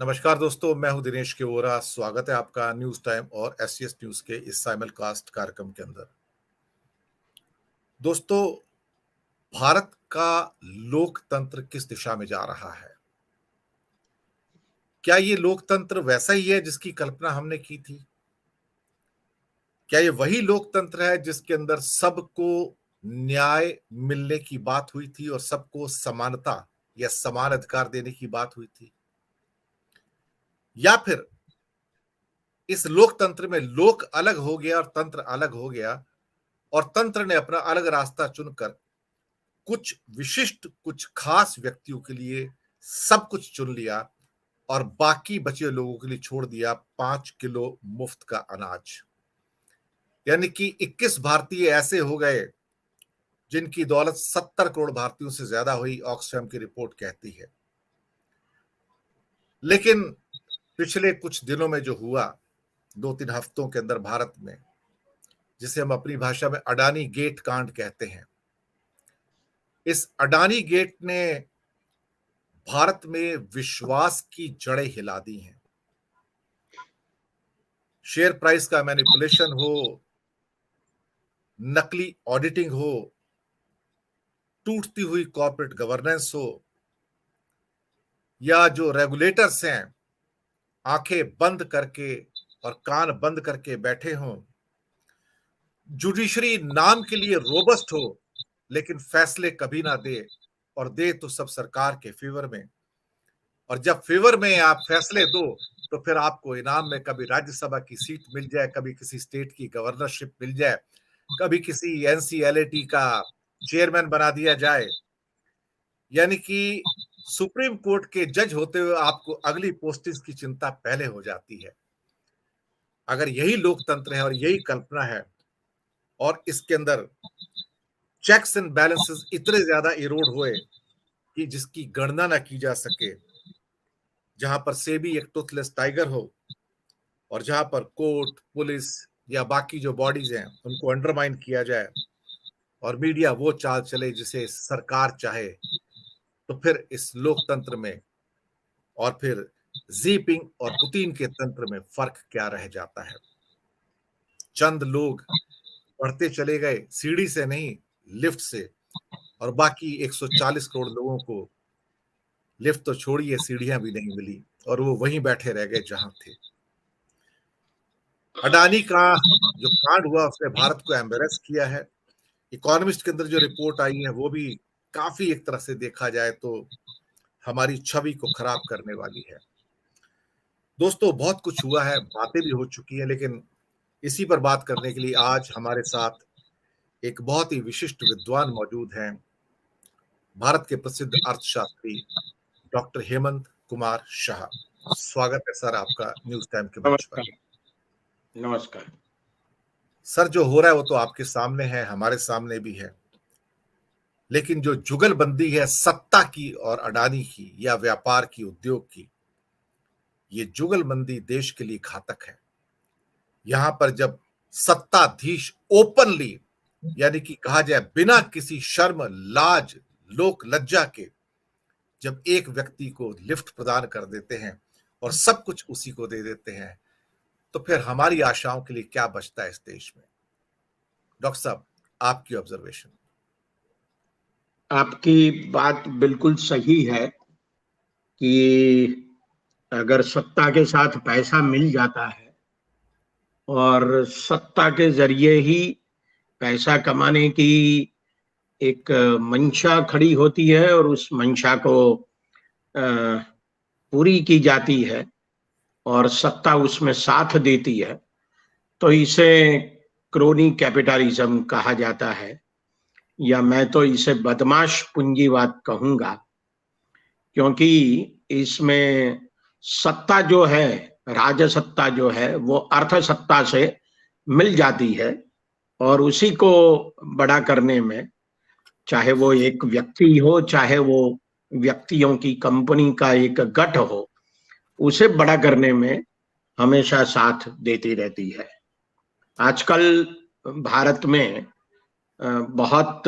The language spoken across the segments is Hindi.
नमस्कार दोस्तों, मैं हूं दिनेश केवोरा। स्वागत है आपका न्यूज टाइम और एससीएस न्यूज के इस साइमलकास्ट कार्यक्रम के अंदर। दोस्तों, भारत का लोकतंत्र किस दिशा में जा रहा है? क्या ये लोकतंत्र वैसा ही है जिसकी कल्पना हमने की थी? क्या ये वही लोकतंत्र है जिसके अंदर सबको न्याय मिलने की बात हुई थी और सबको समानता या समान अधिकार देने की बात हुई थी? या फिर इस लोकतंत्र में लोक अलग हो गया और तंत्र अलग हो गया और तंत्र ने अपना अलग रास्ता चुनकर कुछ विशिष्ट, कुछ खास व्यक्तियों के लिए सब कुछ चुन लिया और बाकी बचे लोगों के लिए छोड़ दिया 5 किलो मुफ्त का अनाज? यानी कि 21 भारतीय ऐसे हो गए जिनकी दौलत 70 करोड़ भारतीयों से ज्यादा हुई, ऑक्सफैम की रिपोर्ट कहती है। लेकिन पिछले कुछ दिनों में जो हुआ, 2-3 हफ्तों के अंदर भारत में, जिसे हम अपनी भाषा में अडानी गेट कांड कहते हैं, इस अडानी गेट ने भारत में विश्वास की जड़ें हिला दी हैं। शेयर प्राइस का मैनिपुलेशन हो, नकली ऑडिटिंग हो, टूटती हुई कॉर्पोरेट गवर्नेंस हो, या जो रेगुलेटर्स हैं आंखें बंद करके और कान बंद करके बैठे हों, जुडिशरी नाम के लिए रोबस्ट हो लेकिन फैसले कभी ना दे, और दे तो सब सरकार के फेवर में। और जब फेवर में आप फैसले दो तो फिर आपको इनाम में कभी राज्यसभा की सीट मिल जाए, कभी किसी स्टेट की गवर्नरशिप मिल जाए, कभी किसी एनसीएलटी का चेयरमैन बना दिया जाए। यानी कि सुप्रीम कोर्ट के जज होते हुए आपको अगली पोस्टिंग की चिंता पहले हो जाती है। अगर यही लोकतंत्र है और यही कल्पना है और इसके अंदर चेक्स एंड बैलेंसेस इतने ज्यादा इरोड हुए कि जिसकी गणना ना की जा सके, जहां पर सेबी एक टूथलेस टाइगर हो और जहां पर कोर्ट, पुलिस या बाकी जो बॉडीज हैं उनको अंडरमाइन किया जाए और मीडिया वो चाल चले जिसे सरकार चाहे, तो फिर इस लोकतंत्र में और फिर जीपिंग और पुतिन के तंत्र में फर्क क्या रह जाता है? चंद लोग बढ़ते चले गए, सीढ़ी से नहीं, लिफ्ट से, और बाकी 140 करोड़ लोगों को लिफ्ट तो छोड़िए, सीढ़ियां भी नहीं मिली और वो वहीं बैठे रह गए जहां थे। अडानी का जो कांड हुआ उसने भारत को एम्बेरस किया है। इकोनॉमिस्ट के अंदर जो रिपोर्ट आई है वो भी काफी, एक तरह से देखा जाए तो, हमारी छवि को खराब करने वाली है। दोस्तों, बहुत कुछ हुआ है, बातें भी हो चुकी है, लेकिन इसी पर बात करने के लिए आज हमारे साथ एक बहुत ही विशिष्ट विद्वान मौजूद हैं, भारत के प्रसिद्ध अर्थशास्त्री डॉक्टर हेमंत कुमार शाह। स्वागत है सर आपका न्यूज टाइम के मंच पर। नमस्कार। सर, जो हो रहा है वो तो आपके सामने है, हमारे सामने भी है, लेकिन जो जुगलबंदी है सत्ता की और अडानी की या व्यापार की, उद्योग की, ये जुगलबंदी देश के लिए घातक है। यहां पर जब सत्ताधीश ओपनली, यानी कि कहा जाए बिना किसी शर्म, लाज, लोक लज्जा के, जब एक व्यक्ति को लिफ्ट प्रदान कर देते हैं और सब कुछ उसी को दे देते हैं, तो फिर हमारी आशाओं के लिए क्या बचता है इस देश में? डॉक्टर साहब, आपकी ऑब्जर्वेशन। आपकी बात बिल्कुल सही है कि अगर सत्ता के साथ पैसा मिल जाता है और सत्ता के जरिए ही पैसा कमाने की एक मंशा खड़ी होती है और उस मंशा को पूरी की जाती है और सत्ता उसमें साथ देती है, तो इसे क्रोनी कैपिटलिज्म कहा जाता है, या मैं तो इसे बदमाश पूंजीवाद कहूंगा। क्योंकि इसमें सत्ता जो है, राजसत्ता जो है, वो अर्थ सत्ता से मिल जाती है और उसी को बड़ा करने में, चाहे वो एक व्यक्ति हो, चाहे वो व्यक्तियों की कंपनी का एक गठ हो, उसे बड़ा करने में हमेशा साथ देती रहती है। आजकल भारत में बहुत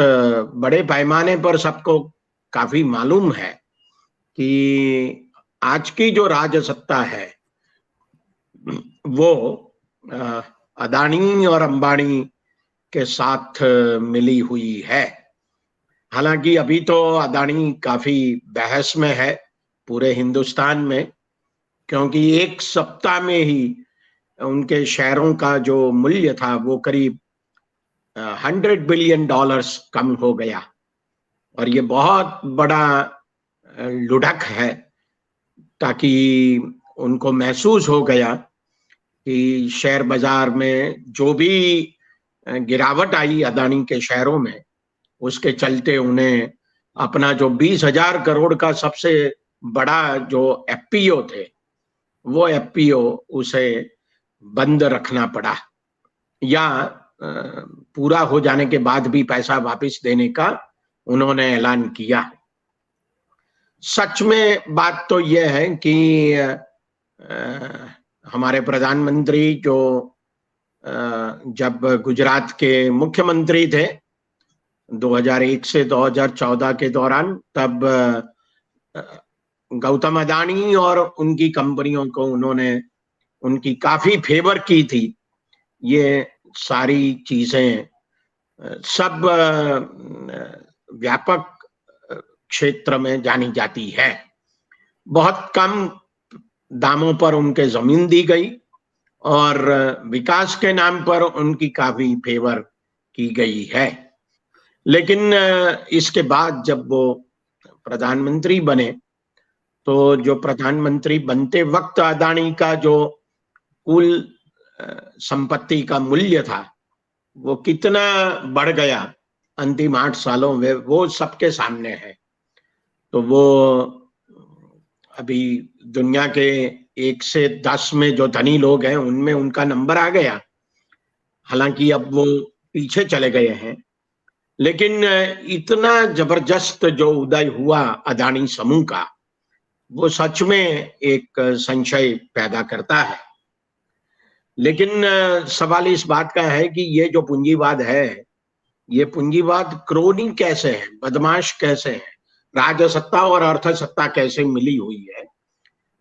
बड़े पैमाने पर सबको काफी मालूम है कि आज की जो राजसत्ता है वो अदानी और अंबानी के साथ मिली हुई है। हालांकि अभी तो अदानी काफी बहस में है पूरे हिंदुस्तान में, क्योंकि एक सप्ताह में ही उनके शेयरों का जो मूल्य था वो करीब $100 बिलियन कम हो गया। और ये बहुत बड़ा लुढ़क है, ताकि उनको महसूस हो गया कि शेयर बाजार में जो भी गिरावट आई अदानी के शेयरों में, उसके चलते उन्हें अपना जो 20,000 करोड़ का सबसे बड़ा जो एफपीओ थे, वो एफपीओ उसे बंद रखना पड़ा, या पूरा हो जाने के बाद भी पैसा वापस देने का उन्होंने ऐलान किया। सच में बात तो यह है कि हमारे प्रधानमंत्री जो जब गुजरात के मुख्यमंत्री थे 2001 से 2014 के दौरान, तब गौतम अदानी और उनकी कंपनियों को उन्होंने उनकी काफी फेवर की थी। ये सारी चीजें सब व्यापक क्षेत्र में जानी जाती है। बहुत कम दामों पर उनके जमीन दी गई और विकास के नाम पर उनकी काफी फेवर की गई है। लेकिन इसके बाद जब वो प्रधानमंत्री बने, तो जो प्रधानमंत्री बनते वक्त अदानी का जो कुल संपत्ति का मूल्य था वो कितना बढ़ गया अंतिम 8 सालों में, वो सबके सामने है। तो वो अभी दुनिया के 1 से 10 में जो धनी लोग हैं उनमें उनका नंबर आ गया। हालांकि अब वो पीछे चले गए हैं, लेकिन इतना जबरदस्त जो उदय हुआ अदानी समूह का, वो सच में एक संशय पैदा करता है। लेकिन सवाल इस बात का है कि ये जो पूंजीवाद है, ये पूंजीवाद क्रोनी कैसे है, बदमाश कैसे है, राजसत्ता और अर्थसत्ता कैसे मिली हुई है।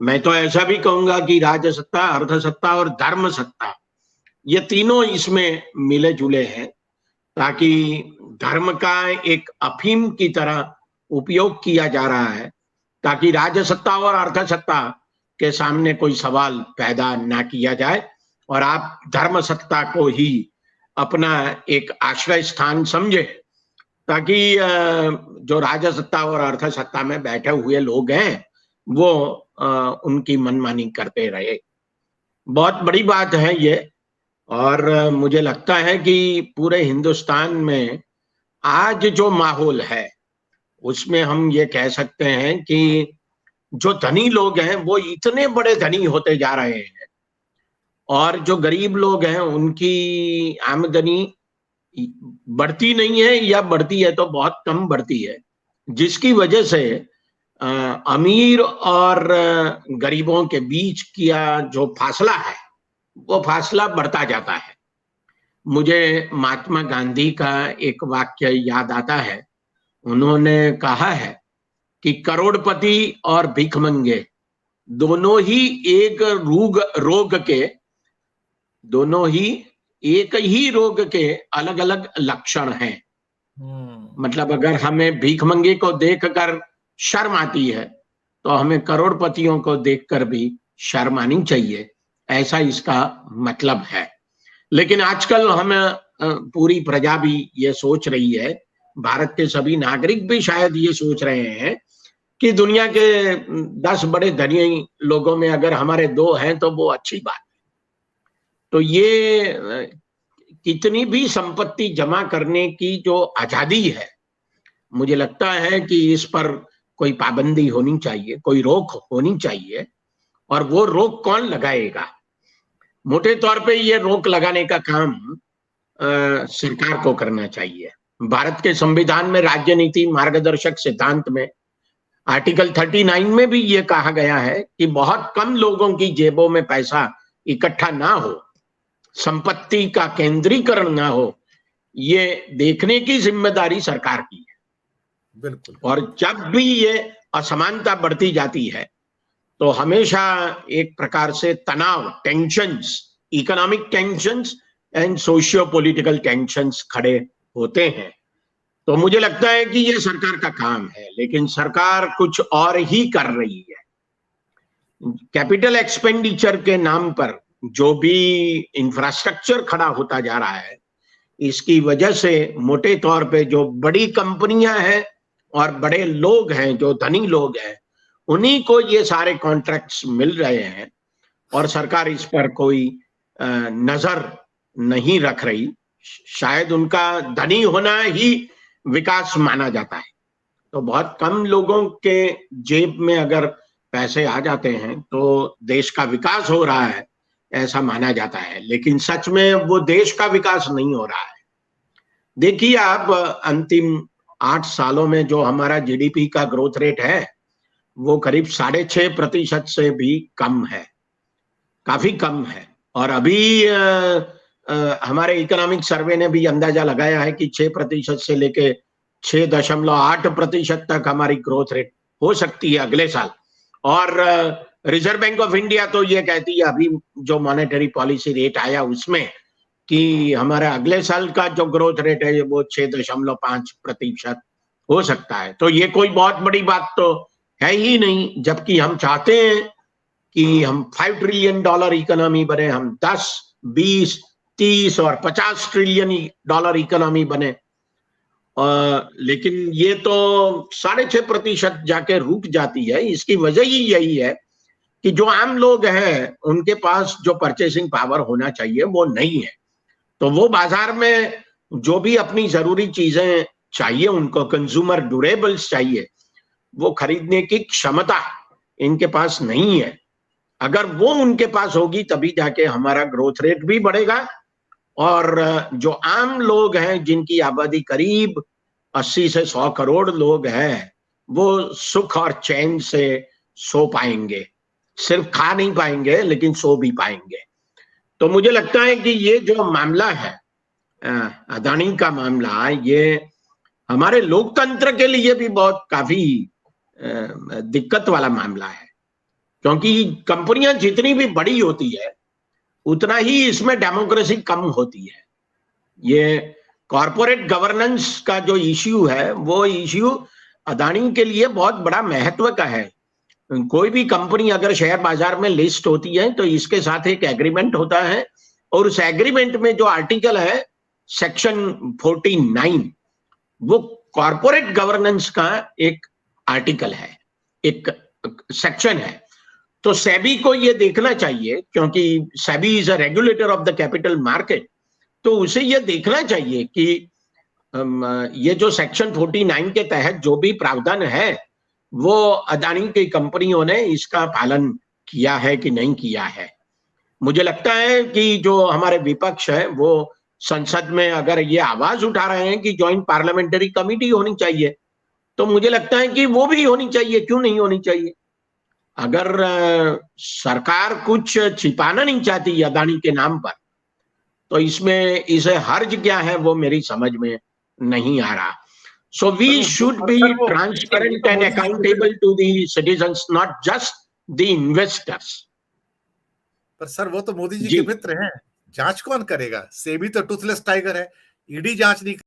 मैं तो ऐसा भी कहूंगा कि राजसत्ता, अर्थसत्ता और धर्म सत्ता, ये तीनों इसमें मिले जुले हैं, ताकि धर्म का एक अफीम की तरह उपयोग किया जा रहा है, ताकि राजसत्ता और अर्थसत्ता के सामने कोई सवाल पैदा ना किया जाए और आप धर्म सत्ता को ही अपना एक आश्रय स्थान समझे, ताकि जो राजसत्ता और अर्थसत्ता में बैठे हुए लोग हैं वो उनकी मनमानी करते रहे। बहुत बड़ी बात है ये। और मुझे लगता है कि पूरे हिंदुस्तान में आज जो माहौल है उसमें हम ये कह सकते हैं कि जो धनी लोग हैं वो इतने बड़े धनी होते जा रहे हैं, और जो गरीब लोग हैं उनकी आमदनी बढ़ती नहीं है, या बढ़ती है तो बहुत कम बढ़ती है, जिसकी वजह से अमीर और गरीबों के बीच का जो फासला है वो फासला बढ़ता जाता है। मुझे महात्मा गांधी का एक वाक्य याद आता है। उन्होंने कहा है कि करोड़पति और भिखमंगे दोनों ही एक रोग के अलग अलग लक्षण हैं। मतलब अगर हमें भिखमंगे को देखकर शर्म आती है तो हमें करोड़पतियों को देखकर भी शर्म आनी चाहिए, ऐसा इसका मतलब है। लेकिन आजकल हम पूरी प्रजा भी ये सोच रही है, भारत के सभी नागरिक भी शायद ये सोच रहे हैं कि दुनिया के 10 बड़े धनी लोगों में अगर हमारे 2 हैं तो वो अच्छी बात है। तो ये कितनी भी संपत्ति जमा करने की जो आजादी है, मुझे लगता है कि इस पर कोई पाबंदी होनी चाहिए, कोई रोक होनी चाहिए। और वो रोक कौन लगाएगा? मोटे तौर पे ये रोक लगाने का काम सरकार को करना चाहिए। भारत के संविधान में राज्य नीति मार्गदर्शक सिद्धांत में आर्टिकल 39 में भी ये कहा गया है कि बहुत कम लोगों की जेबों में पैसा इकट्ठा ना हो, संपत्ति का केंद्रीकरण ना हो, ये देखने की जिम्मेदारी सरकार की है। बिल्कुल। और जब भी ये असमानता बढ़ती जाती है तो हमेशा एक प्रकार से तनाव, tensions, economic tensions and socio political tensions खड़े होते हैं। तो मुझे लगता है कि ये सरकार का काम है, लेकिन सरकार कुछ और ही कर रही है। कैपिटल एक्सपेंडिचर के नाम पर जो भी इंफ्रास्ट्रक्चर खड़ा होता जा रहा है, इसकी वजह से मोटे तौर पे जो बड़ी कंपनियां हैं और बड़े लोग हैं, जो धनी लोग हैं, उन्हीं को ये सारे कॉन्ट्रैक्ट्स मिल रहे हैं और सरकार इस पर कोई नजर नहीं रख रही। शायद उनका धनी होना ही विकास माना जाता है। तो बहुत कम लोगों के जेब में अगर पैसे आ जाते हैं तो देश का विकास हो रहा है, ऐसा माना जाता है। लेकिन सच में वो देश का विकास नहीं हो रहा है। देखिए आप, अंतिम 8 सालों में जो हमारा जीडीपी का ग्रोथ रेट है वो करीब 6.5% से भी कम है, काफी कम है। और अभी हमारे इकोनॉमिक सर्वे ने भी अंदाजा लगाया है कि 6% से लेके 6.8% तक हमारी ग्रोथ रेट हो सकती है अगले साल। और रिजर्व बैंक ऑफ इंडिया तो ये कहती है, अभी जो मॉनेटरी पॉलिसी रेट आया उसमें, कि हमारा अगले साल का जो ग्रोथ रेट है वो 6.5% हो सकता है। तो ये कोई बहुत बड़ी बात तो है ही नहीं, जबकि हम चाहते हैं कि हम $5 ट्रिलियन इकोनॉमी बने, हम 10, 20, 30 और 50 ट्रिलियन डॉलर इकोनॉमी बने। लेकिन ये तो 6.5% जाके रुक जाती है। इसकी वजह ही यही है कि जो आम लोग हैं उनके पास जो परचेसिंग पावर होना चाहिए वो नहीं है। तो वो बाजार में जो भी अपनी जरूरी चीजें चाहिए, उनको कंज्यूमर ड्यूरेबल्स चाहिए, वो खरीदने की क्षमता इनके पास नहीं है। अगर वो उनके पास होगी तभी जाके हमारा ग्रोथ रेट भी बढ़ेगा और जो आम लोग हैं, जिनकी आबादी करीब 80 से 100 करोड़ लोग हैं, वो सुख और चैन से सो पाएंगे। सिर्फ खा नहीं पाएंगे लेकिन सो भी पाएंगे। तो मुझे लगता है कि ये जो मामला है, अदानी का मामला, ये हमारे लोकतंत्र के लिए भी बहुत काफी दिक्कत वाला मामला है, क्योंकि कंपनियां जितनी भी बड़ी होती है उतना ही इसमें डेमोक्रेसी कम होती है। ये कॉरपोरेट गवर्नेंस का जो इश्यू है, वो इश्यू अदानी के लिए बहुत बड़ा महत्व का है। कोई भी कंपनी अगर शेयर बाजार में लिस्ट होती है तो इसके साथ एक एग्रीमेंट होता है, और उस एग्रीमेंट में जो आर्टिकल है सेक्शन 49, वो कॉरपोरेट गवर्नेंस का एक आर्टिकल है, एक सेक्शन है। तो सेबी को ये देखना चाहिए, क्योंकि SEBI is a regulator of the capital market, तो उसे ये देखना चाहिए कि ये जो सेक्शन 49 के तहत जो भी प्रावधान है वो अदानी की कंपनियों ने इसका पालन किया है कि नहीं किया है। मुझे लगता है कि जो हमारे विपक्ष है वो संसद में अगर ये आवाज उठा रहे हैं कि ज्वाइंट पार्लियामेंट्री कमेटी होनी चाहिए, तो मुझे लगता है कि वो भी होनी चाहिए। क्यों नहीं होनी चाहिए? अगर सरकार कुछ छिपाना नहीं चाहती अदानी के नाम पर, तो इसमें इसे हर्ज क्या है वो मेरी समझ में नहीं आ रहा। So we should be transparent and accountable to the citizens, not just the investors. पर सर वो तो मोदी जी के मित्र हैं, जांच कौन करेगा? सेबी तो टूथलेस टाइगर है, ईडी जांच नहीं